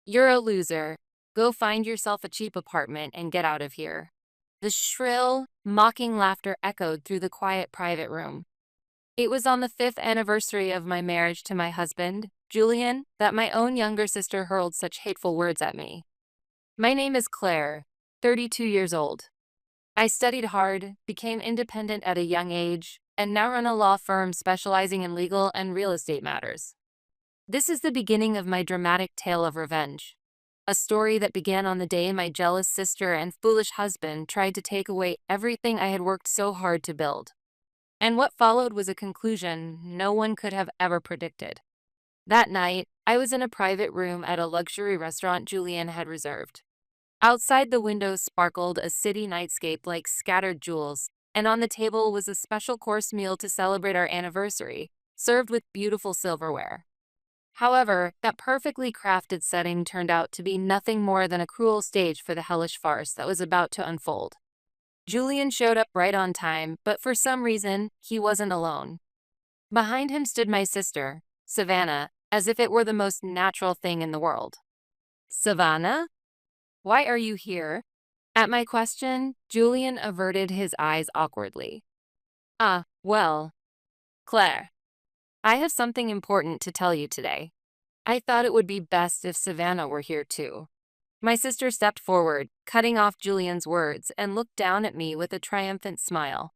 You're a loser. Go find yourself a cheap apartment and get out of here." The shrill, mocking laughter echoed through the quiet private room. It was on the 5th anniversary of my marriage to my husband, Julian, that my own younger sister hurled such hateful words at me. My name is Claire, 32 years old. I studied hard, became independent at a young age, and now run a law firm specializing in legal and real estate matters. This is the beginning of my dramatic tale of revenge. A story that began on the day my jealous sister and foolish husband tried to take away everything I had worked so hard to build. And what followed was a conclusion no one could have ever predicted. That night, I was in a private room at a luxury restaurant Julian had reserved. Outside the window sparkled a city nightscape like scattered jewels, and on the table was a special course meal to celebrate our anniversary, served with beautiful silverware. However, that perfectly crafted setting turned out to be nothing more than a cruel stage for the hellish farce that was about to unfold. Julian showed up right on time, but for some reason, he wasn't alone. Behind him stood my sister, Savannah, as if it were the most natural thing in the world. "Savannah? Why are you here?" At my question, Julian averted his eyes awkwardly. Well, Claire, I have something important to tell you today. I thought it would be best if Savannah were here too." My sister stepped forward, cutting off Julian's words, and looked down at me with a triumphant smile.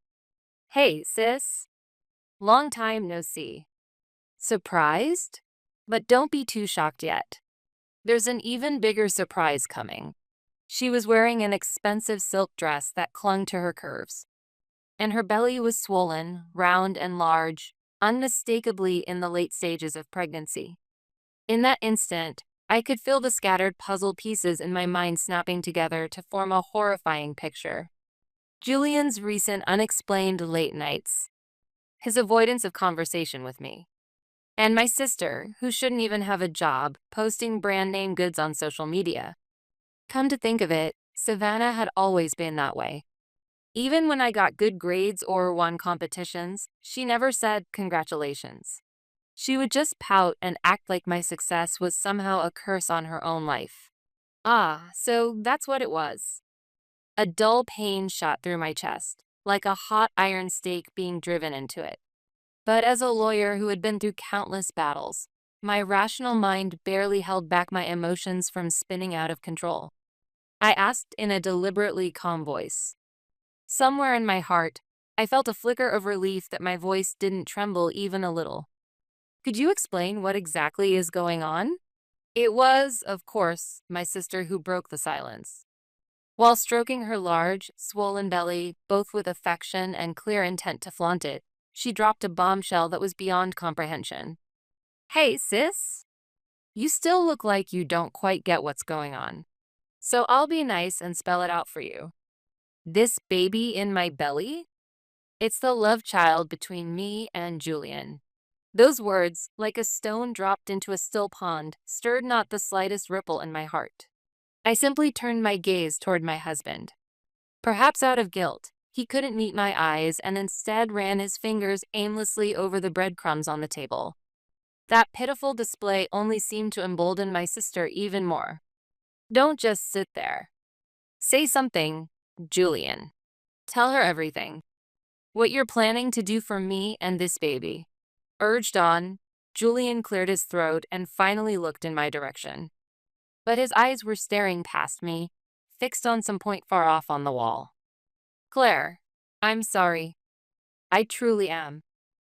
"Hey, sis. Long time no see. Surprised? But don't be too shocked yet. There's an even bigger surprise coming." She was wearing an expensive silk dress that clung to her curves, and her belly was swollen, round and large, unmistakably in the late stages of pregnancy. In that instant, I could feel the scattered puzzle pieces in my mind snapping together to form a horrifying picture. Julian's recent unexplained late nights, his avoidance of conversation with me, and my sister, who shouldn't even have a job, posting brand name goods on social media. Come to think of it, Savannah had always been that way. Even when I got good grades or won competitions, she never said congratulations. She would just pout and act like my success was somehow a curse on her own life. So that's what it was. A dull pain shot through my chest, like a hot iron stake being driven into it. But as a lawyer who had been through countless battles, my rational mind barely held back my emotions from spinning out of control. I asked in a deliberately calm voice. Somewhere in my heart, I felt a flicker of relief that my voice didn't tremble even a little. "Could you explain what exactly is going on?" It was, of course, my sister who broke the silence. While stroking her large, swollen belly, both with affection and clear intent to flaunt it, she dropped a bombshell that was beyond comprehension. "Hey, sis. You still look like you don't quite get what's going on. So I'll be nice and spell it out for you. This baby in my belly? It's the love child between me and Julian." Those words, like a stone dropped into a still pond, stirred not the slightest ripple in my heart. I simply turned my gaze toward my husband. Perhaps out of guilt, he couldn't meet my eyes and instead ran his fingers aimlessly over the breadcrumbs on the table. That pitiful display only seemed to embolden my sister even more. "Don't just sit there. Say something, Julian. Tell her everything. What you're planning to do for me and this baby." Urged on, Julian cleared his throat and finally looked in my direction. But his eyes were staring past me, fixed on some point far off on the wall. "Claire, I'm sorry. I truly am.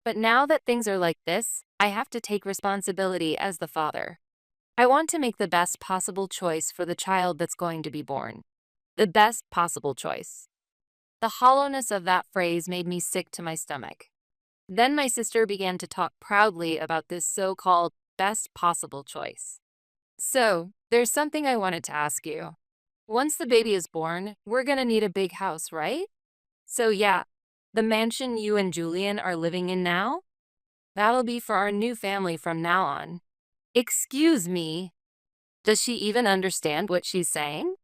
But now that things are like this, I have to take responsibility as the father. I want to make the best possible choice for the child that's going to be born. The best possible choice." The hollowness of that phrase made me sick to my stomach. Then my sister began to talk proudly about this so-called best possible choice. "So, there's something I wanted to ask you. Once the baby is born, we're gonna need a big house, right? So yeah, the mansion you and Julian are living in now? That'll be for our new family from now on." Excuse me, does she even understand what she's saying?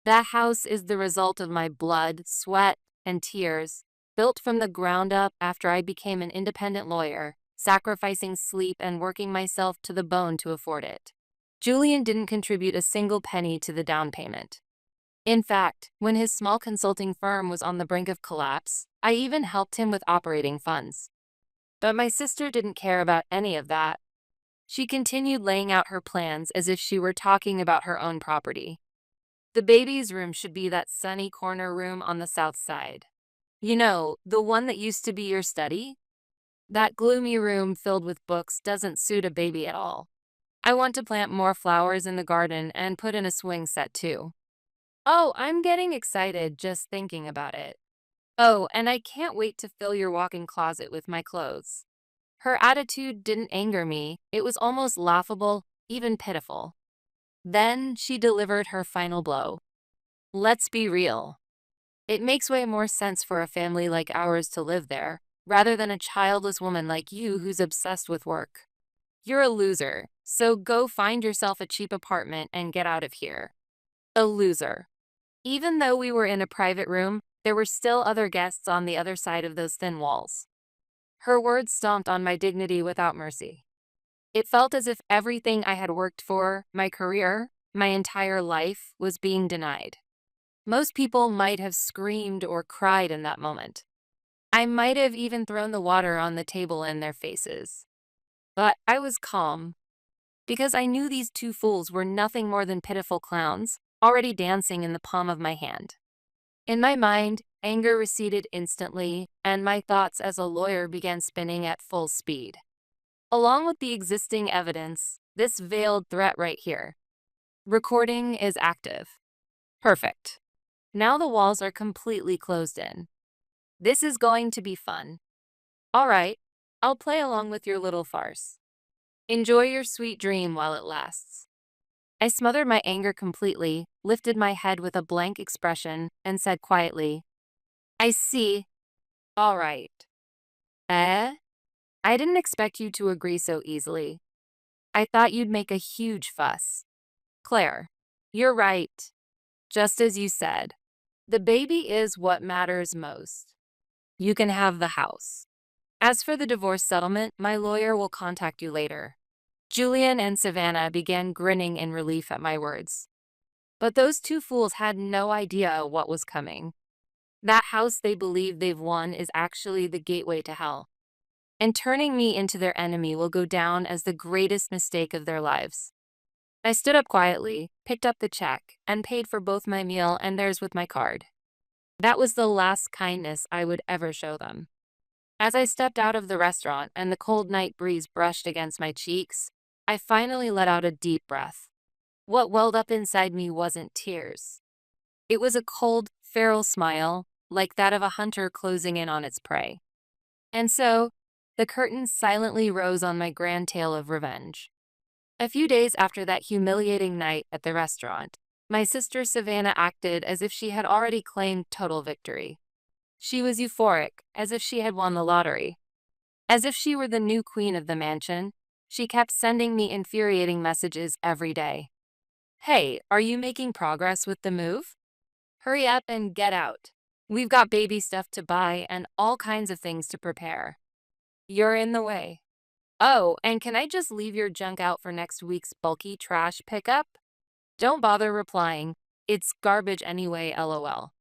That house is the result of my blood, sweat, and tears, built from the ground up after I became an independent lawyer, sacrificing sleep and working myself to the bone to afford it. Julian didn't contribute a single penny to the down payment. In fact, when his small consulting firm was on the brink of collapse, I even helped him with operating funds. But my sister didn't care about any of that. She continued laying out her plans as if she were talking about her own property. The baby's room should be that sunny corner room on the south side. You know, the one that used to be your study? That gloomy room filled with books doesn't suit a baby at all. I want to plant more flowers in the garden and put in a swing set too. Oh, I'm getting excited just thinking about it. Oh, and I can't wait to fill your walk-in closet with my clothes. Her attitude didn't anger me. It was almost laughable, even pitiful. Then she delivered her final blow. Let's be real. It makes way more sense for a family like ours to live there, rather than a childless woman like you who's obsessed with work. You're a loser, so go find yourself a cheap apartment and get out of here. A loser. Even though we were in a private room, there were still other guests on the other side of those thin walls. Her words stomped on my dignity without mercy. It felt as if everything I had worked for, my career, my entire life, was being denied. Most people might have screamed or cried in that moment. I might have even thrown the water on the table in their faces. But I was calm, because I knew these two fools were nothing more than pitiful clowns, already dancing in the palm of my hand. In my mind, anger receded instantly, and my thoughts as a lawyer began spinning at full speed. Along with the existing evidence, this veiled threat right here. Recording is active. Perfect. Now the walls are completely closed in. This is going to be fun. All right, I'll play along with your little farce. Enjoy your sweet dream while it lasts. I smothered my anger completely, lifted my head with a blank expression, and said quietly, I see. All right. Eh? I didn't expect you to agree so easily. I thought you'd make a huge fuss. Claire, you're right. Just as you said. The baby is what matters most. You can have the house. As for the divorce settlement, my lawyer will contact you later. Julian and Savannah began grinning in relief at my words. But those two fools had no idea what was coming. That house they believe they've won is actually the gateway to hell. And turning me into their enemy will go down as the greatest mistake of their lives. I stood up quietly, picked up the check, and paid for both my meal and theirs with my card. That was the last kindness I would ever show them. As I stepped out of the restaurant and the cold night breeze brushed against my cheeks, I finally let out a deep breath. What welled up inside me wasn't tears. It was a cold, feral smile, like that of a hunter closing in on its prey. And so, the curtain silently rose on my grand tale of revenge. A few days after that humiliating night at the restaurant, my sister Savannah acted as if she had already claimed total victory. She was euphoric, as if she had won the lottery. As if she were the new queen of the mansion, she kept sending me infuriating messages every day. Hey, are you making progress with the move? Hurry up and get out. We've got baby stuff to buy and all kinds of things to prepare. You're in the way. Oh, and can I just leave your junk out for next week's bulky trash pickup? Don't bother replying. It's garbage anyway, lol.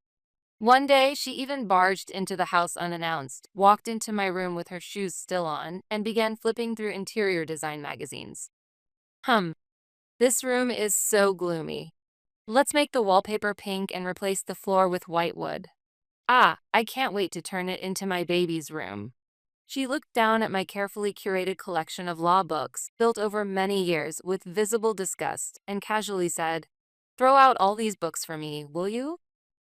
One day, she even barged into the house unannounced, walked into my room with her shoes still on, and began flipping through interior design magazines. This room is so gloomy. Let's make the wallpaper pink and replace the floor with white wood. I can't wait to turn it into my baby's room. She looked down at my carefully curated collection of law books, built over many years, with visible disgust, and casually said, Throw out all these books for me, will you?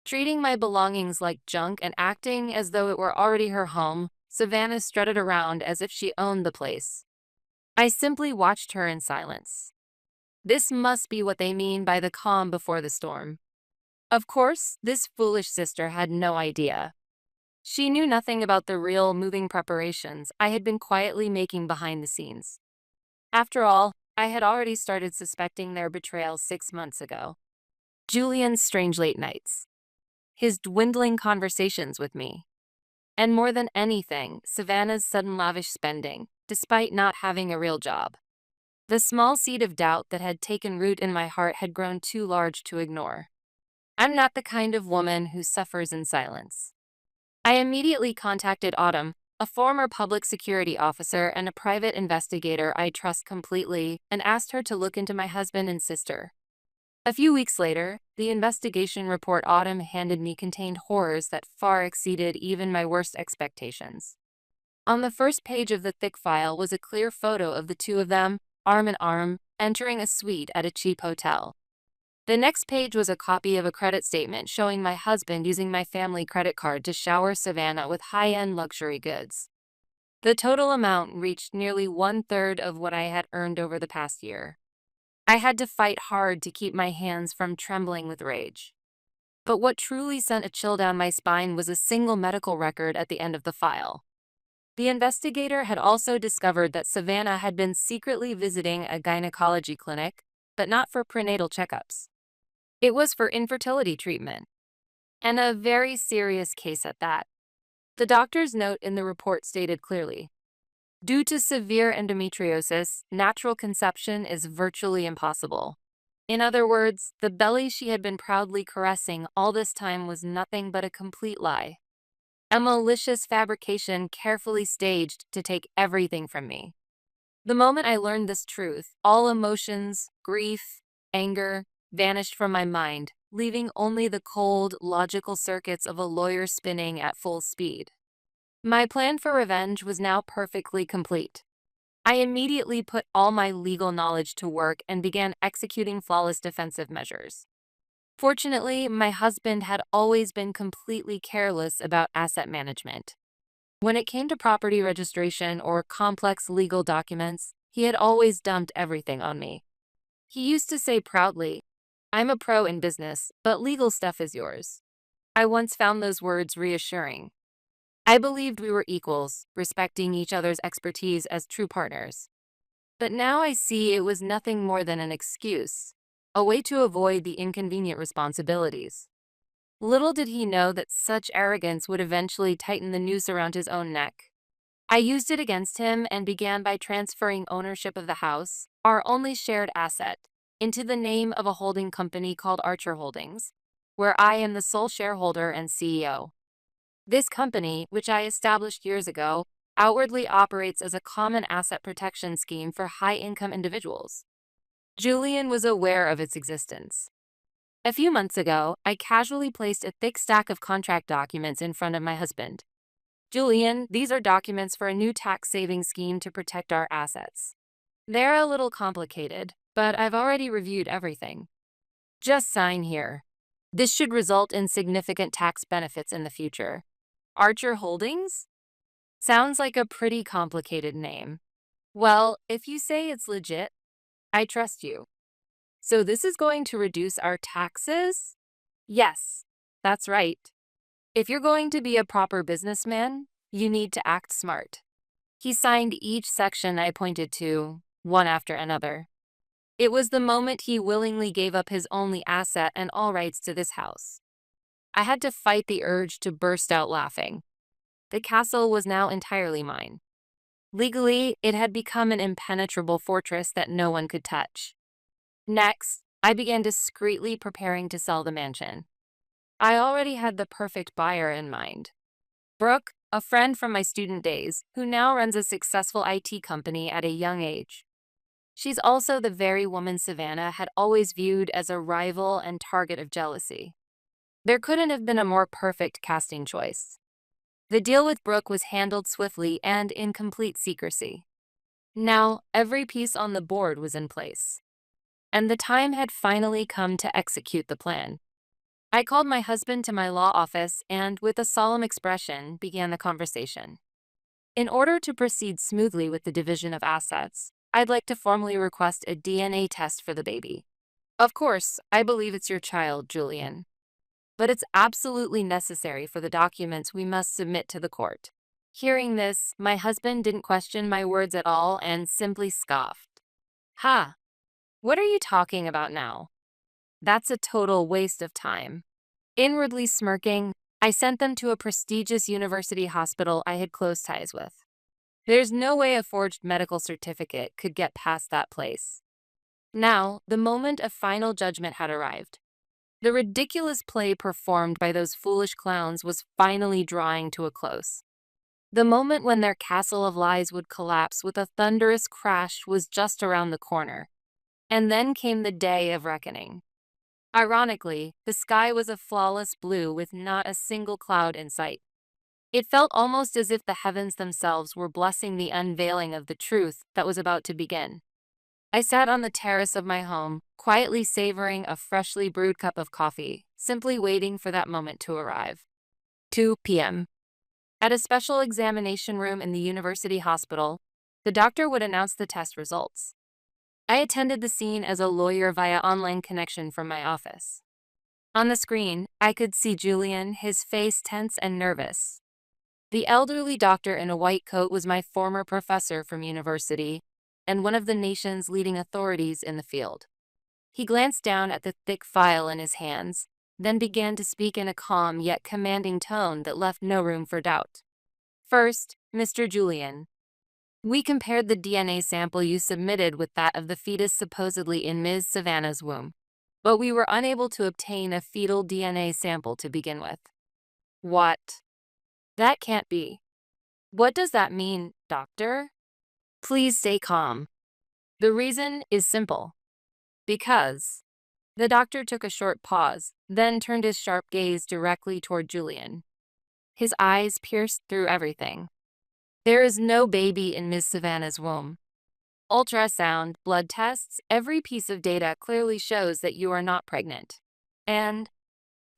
Treating my belongings like junk and acting as though it were already her home, Savannah strutted around as if she owned the place. I simply watched her in silence. This must be what they mean by the calm before the storm. Of course, this foolish sister had no idea. She knew nothing about the real moving preparations I had been quietly making behind the scenes. After all, I had already started suspecting their betrayal 6 months ago. Julian's strange late nights. His dwindling conversations with me. And more than anything, Savannah's sudden lavish spending, despite not having a real job. The small seed of doubt that had taken root in my heart had grown too large to ignore. I'm not the kind of woman who suffers in silence. I immediately contacted Autumn, a former public security officer and a private investigator I trust completely, and asked her to look into my husband and sister. A few weeks later, the investigation report Autumn handed me contained horrors that far exceeded even my worst expectations. On the first page of the thick file was a clear photo of the two of them, arm in arm, entering a suite at a cheap hotel. The next page was a copy of a credit statement showing my husband using my family credit card to shower Savannah with high-end luxury goods. The total amount reached nearly 1/3 of what I had earned over the past year. I had to fight hard to keep my hands from trembling with rage. But what truly sent a chill down my spine was a single medical record at the end of the file. The investigator had also discovered that Savannah had been secretly visiting a gynecology clinic, but not for prenatal checkups. It was for infertility treatment, and a very serious case at that. The doctor's note in the report stated clearly, "Due to severe endometriosis, natural conception is virtually impossible." In other words, the belly she had been proudly caressing all this time was nothing but a complete lie. A malicious fabrication carefully staged to take everything from me. The moment I learned this truth, all emotions, grief, anger, vanished from my mind, leaving only the cold, logical circuits of a lawyer spinning at full speed. My plan for revenge was now perfectly complete. I immediately put all my legal knowledge to work and began executing flawless defensive measures. Fortunately, my husband had always been completely careless about asset management. When it came to property registration or complex legal documents, he had always dumped everything on me. He used to say proudly, "I'm a pro in business, but legal stuff is yours." I once found those words reassuring. I believed we were equals, respecting each other's expertise as true partners. But now I see it was nothing more than an excuse, a way to avoid the inconvenient responsibilities. Little did he know that such arrogance would eventually tighten the noose around his own neck. I used it against him and began by transferring ownership of the house, our only shared asset, into the name of a holding company called Archer Holdings, where I am the sole shareholder and CEO. This company, which I established years ago, outwardly operates as a common asset protection scheme for high-income individuals. Julian was aware of its existence. A few months ago, I casually placed a thick stack of contract documents in front of my husband. "Julian, these are documents for a new tax-saving scheme to protect our assets. They're a little complicated, but I've already reviewed everything. Just sign here. This should result in significant tax benefits in the future." Archer Holdings? Sounds like a pretty complicated name. Well, if you say it's legit, I trust you. So this is going to reduce our taxes? Yes, that's right. If you're going to be a proper businessman, you need to act smart. He signed each section I pointed to, one after another. It was the moment he willingly gave up his only asset and all rights to this house. I had to fight the urge to burst out laughing. The castle was now entirely mine. Legally, it had become an impenetrable fortress that no one could touch. Next, I began discreetly preparing to sell the mansion. I already had the perfect buyer in mind. Brooke, a friend from my student days, who now runs a successful IT company at a young age. She's also the very woman Savannah had always viewed as a rival and target of jealousy. There couldn't have been a more perfect casting choice. The deal with Brooke was handled swiftly and in complete secrecy. Now, every piece on the board was in place, and the time had finally come to execute the plan. I called my husband to my law office and, with a solemn expression, began the conversation. In order to proceed smoothly with the division of assets, I'd like to formally request a DNA test for the baby. Of course, I believe it's your child, Julian. But it's absolutely necessary for the documents we must submit to the court. Hearing this, my husband didn't question my words at all and simply scoffed. "Ha! What are you talking about now? That's a total waste of time." Inwardly smirking, I sent them to a prestigious university hospital I had close ties with. There's no way a forged medical certificate could get past that place. Now, the moment of final judgment had arrived. The ridiculous play performed by those foolish clowns was finally drawing to a close. The moment when their castle of lies would collapse with a thunderous crash was just around the corner. And then came the day of reckoning. Ironically, the sky was a flawless blue with not a single cloud in sight. It felt almost as if the heavens themselves were blessing the unveiling of the truth that was about to begin. I sat on the terrace of my home, quietly savoring a freshly brewed cup of coffee, simply waiting for that moment to arrive. 2 p.m. At a special examination room in the university hospital, the doctor would announce the test results. I attended the scene as a lawyer via online connection from my office. On the screen, I could see Julian, his face tense and nervous. The elderly doctor in a white coat was my former professor from university and one of the nation's leading authorities in the field. He glanced down at the thick file in his hands, then began to speak in a calm yet commanding tone that left no room for doubt. First, Mr. Julian, we compared the DNA sample you submitted with that of the fetus supposedly in Ms. Savannah's womb, but we were unable to obtain a fetal DNA sample to begin with. What? That can't be. What does that mean, doctor? Please stay calm. The reason is simple. Because. The doctor took a short pause, then turned his sharp gaze directly toward Julian. His eyes pierced through everything. There is no baby in Miss Savannah's womb. Ultrasound, blood tests, every piece of data clearly shows that you are not pregnant. And,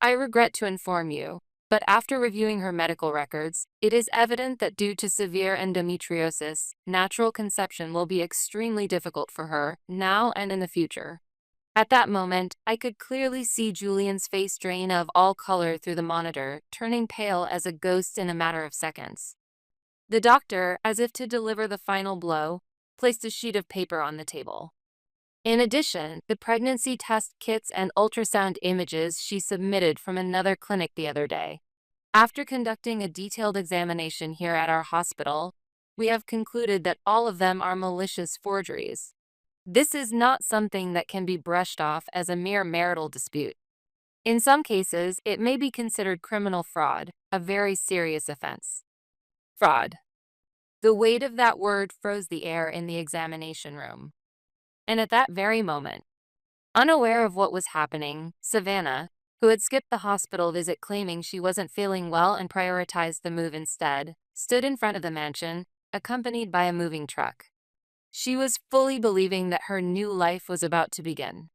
I regret to inform you, but after reviewing her medical records, it is evident that due to severe endometriosis, natural conception will be extremely difficult for her, now and in the future. At that moment, I could clearly see Julian's face drain of all color through the monitor, turning pale as a ghost in a matter of seconds. The doctor, as if to deliver the final blow, placed a sheet of paper on the table. In addition, the pregnancy test kits and ultrasound images she submitted from another clinic the other day. After conducting a detailed examination here at our hospital, we have concluded that all of them are malicious forgeries. This is not something that can be brushed off as a mere marital dispute. In some cases, it may be considered criminal fraud, a very serious offense. Fraud. The weight of that word froze the air in the examination room. And at that very moment, unaware of what was happening, Savannah, who had skipped the hospital visit claiming she wasn't feeling well and prioritized the move instead, stood in front of the mansion, accompanied by a moving truck. She was fully believing that her new life was about to begin.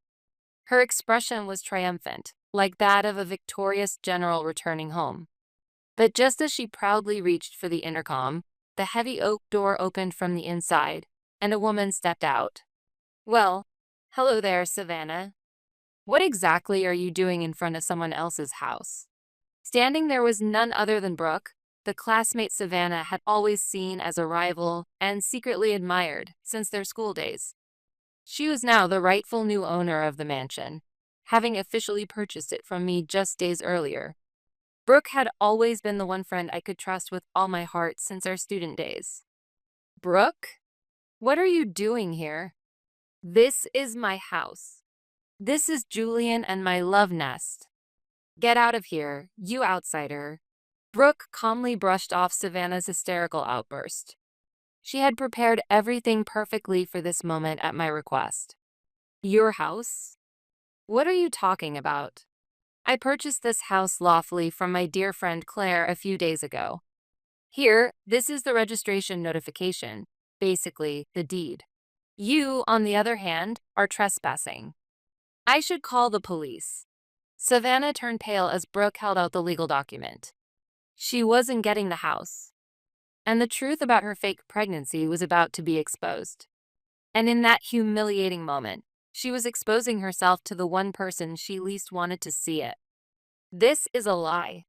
Her expression was triumphant, like that of a victorious general returning home. But just as she proudly reached for the intercom, the heavy oak door opened from the inside, and a woman stepped out. Well, hello there, Savannah. What exactly are you doing in front of someone else's house? Standing there was none other than Brooke, the classmate Savannah had always seen as a rival and secretly admired since their school days. She was now the rightful new owner of the mansion, having officially purchased it from me just days earlier. Brooke had always been the one friend I could trust with all my heart since our student days. Brooke? What are you doing here? This is my house. This is Julian and my love nest. Get out of here, you outsider. Brooke calmly brushed off Savannah's hysterical outburst. She had prepared everything perfectly for this moment at my request. Your house? What are you talking about? I purchased this house lawfully from my dear friend Claire a few days ago. Here, this is the registration notification, basically the deed. You, on the other hand, are trespassing. I should call the police. Savannah turned pale as Brooke held out the legal document. She wasn't getting the house. And the truth about her fake pregnancy was about to be exposed. And in that humiliating moment, she was exposing herself to the one person she least wanted to see it. This is a lie.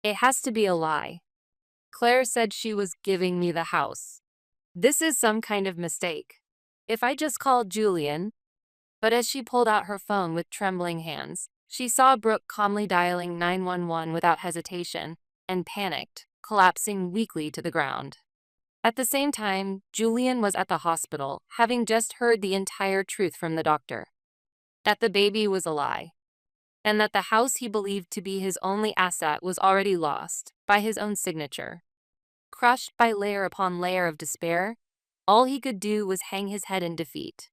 It has to be a lie. Claire said she was giving me the house. This is some kind of mistake. If I just called Julian. But as she pulled out her phone with trembling hands, she saw Brooke calmly dialing 911 without hesitation and panicked, collapsing weakly to the ground. At the same time, Julian was at the hospital, having just heard the entire truth from the doctor. That the baby was a lie, and that the house he believed to be his only asset was already lost, by his own signature. Crushed by layer upon layer of despair, all he could do was hang his head in defeat.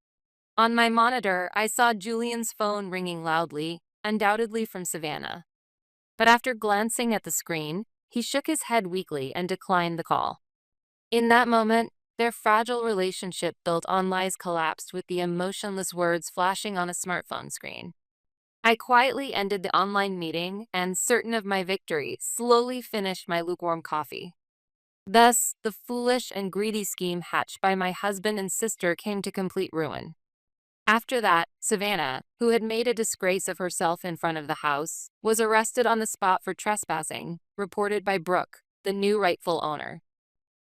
On my monitor, I saw Julian's phone ringing loudly, undoubtedly from Savannah. But after glancing at the screen, he shook his head weakly and declined the call. In that moment, their fragile relationship built on lies collapsed with the emotionless words flashing on a smartphone screen. I quietly ended the online meeting and, certain of my victory, slowly finished my lukewarm coffee. Thus, the foolish and greedy scheme hatched by my husband and sister came to complete ruin. After that, Savannah, who had made a disgrace of herself in front of the house, was arrested on the spot for trespassing, reported by Brooke, the new rightful owner.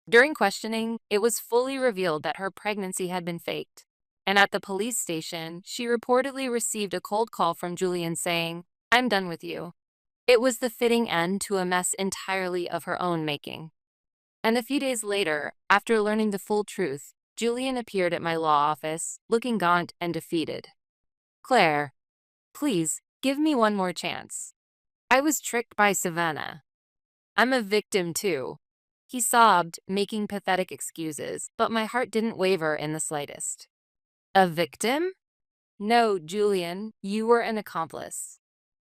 During questioning, it was fully revealed that her pregnancy had been faked, and at the police station, she reportedly received a cold call from Julian saying, "I'm done with you." It was the fitting end to a mess entirely of her own making. And a few days later, after learning the full truth, Julian appeared at my law office, looking gaunt and defeated. "Claire, please, give me one more chance. I was tricked by Savannah. I'm a victim too." He sobbed, making pathetic excuses, but my heart didn't waver in the slightest. "A victim? No, Julian, you were an accomplice.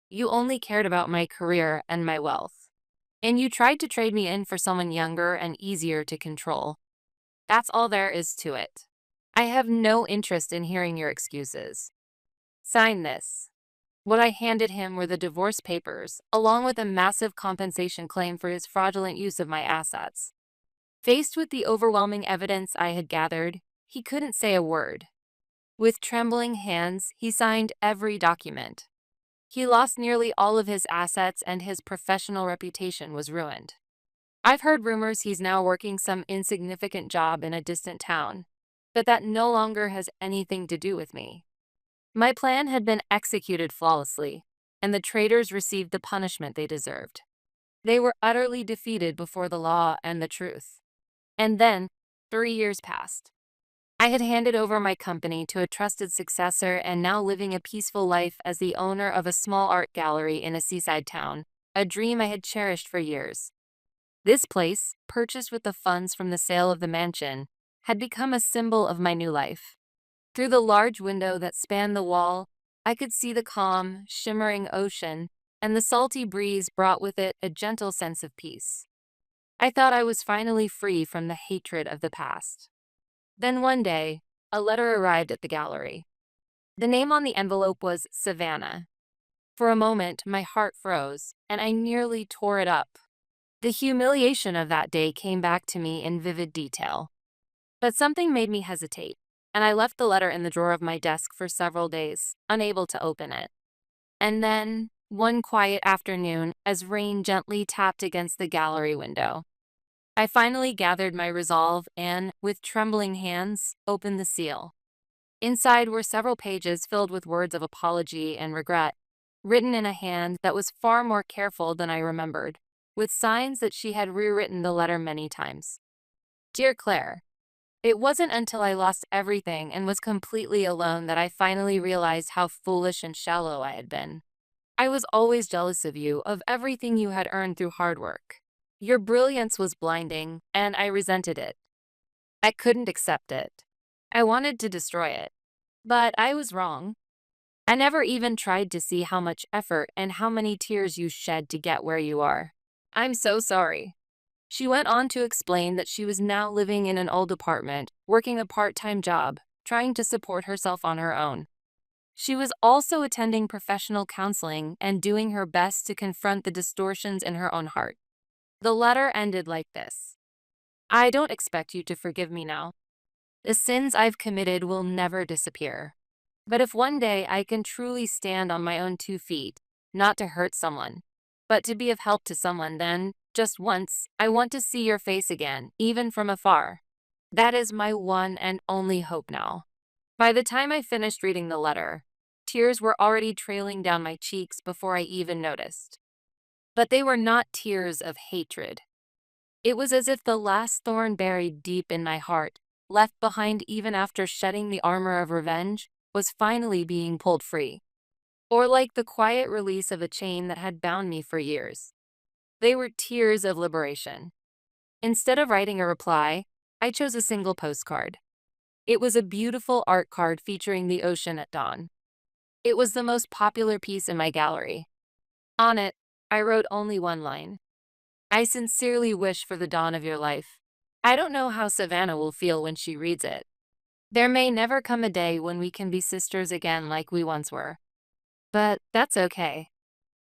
You only cared about my career and my wealth. And you tried to trade me in for someone younger and easier to control. That's all there is to it. I have no interest in hearing your excuses. Sign this." What I handed him were the divorce papers, along with a massive compensation claim for his fraudulent use of my assets. Faced with the overwhelming evidence I had gathered, he couldn't say a word. With trembling hands, he signed every document. He lost nearly all of his assets and his professional reputation was ruined. I've heard rumors he's now working some insignificant job in a distant town, but that no longer has anything to do with me. My plan had been executed flawlessly, and the traitors received the punishment they deserved. They were utterly defeated before the law and the truth. And then, 3 years passed. I had handed over my company to a trusted successor and now living a peaceful life as the owner of a small art gallery in a seaside town, a dream I had cherished for years. This place, purchased with the funds from the sale of the mansion, had become a symbol of my new life. Through the large window that spanned the wall, I could see the calm, shimmering ocean, and the salty breeze brought with it a gentle sense of peace. I thought I was finally free from the hatred of the past. Then one day, a letter arrived at the gallery. The name on the envelope was Savannah. For a moment, my heart froze, and I nearly tore it up. The humiliation of that day came back to me in vivid detail. But something made me hesitate, and I left the letter in the drawer of my desk for several days, unable to open it. And then, one quiet afternoon, as rain gently tapped against the gallery window, I finally gathered my resolve and, with trembling hands, opened the seal. Inside were several pages filled with words of apology and regret, written in a hand that was far more careful than I remembered, with signs that she had rewritten the letter many times. "Dear Claire, it wasn't until I lost everything and was completely alone that I finally realized how foolish and shallow I had been. I was always jealous of you, of everything you had earned through hard work. Your brilliance was blinding, and I resented it. I couldn't accept it. I wanted to destroy it. But I was wrong. I never even tried to see how much effort and how many tears you shed to get where you are. I'm so sorry." She went on to explain that she was now living in an old apartment, working a part-time job, trying to support herself on her own. She was also attending professional counseling and doing her best to confront the distortions in her own heart. The letter ended like this: "I don't expect you to forgive me now. The sins I've committed will never disappear. But if one day I can truly stand on my own 2 feet, not to hurt someone, but to be of help to someone, then, just once, I want to see your face again, even from afar. That is my one and only hope now." By the time I finished reading the letter, tears were already trailing down my cheeks before I even noticed. But they were not tears of hatred. It was as if the last thorn buried deep in my heart, left behind even after shedding the armor of revenge, was finally being pulled free. Or like the quiet release of a chain that had bound me for years. They were tears of liberation. Instead of writing a reply, I chose a single postcard. It was a beautiful art card featuring the ocean at dawn. It was the most popular piece in my gallery. On it, I wrote only one line. I sincerely wish for the dawn of your life. I don't know how Savannah will feel when she reads it. There may never come a day when we can be sisters again like we once were. But that's okay.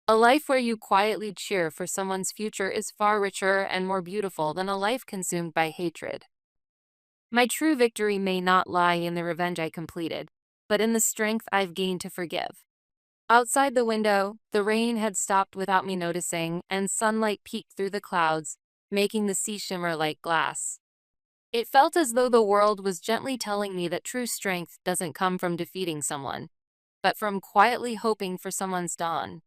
A life where you quietly cheer for someone's future is far richer and more beautiful than a life consumed by hatred. My true victory may not lie in the revenge I completed, but in the strength I've gained to forgive. Outside the window, the rain had stopped without me noticing, and sunlight peeked through the clouds, making the sea shimmer like glass. It felt as though the world was gently telling me that true strength doesn't come from defeating someone, but from quietly hoping for someone's dawn.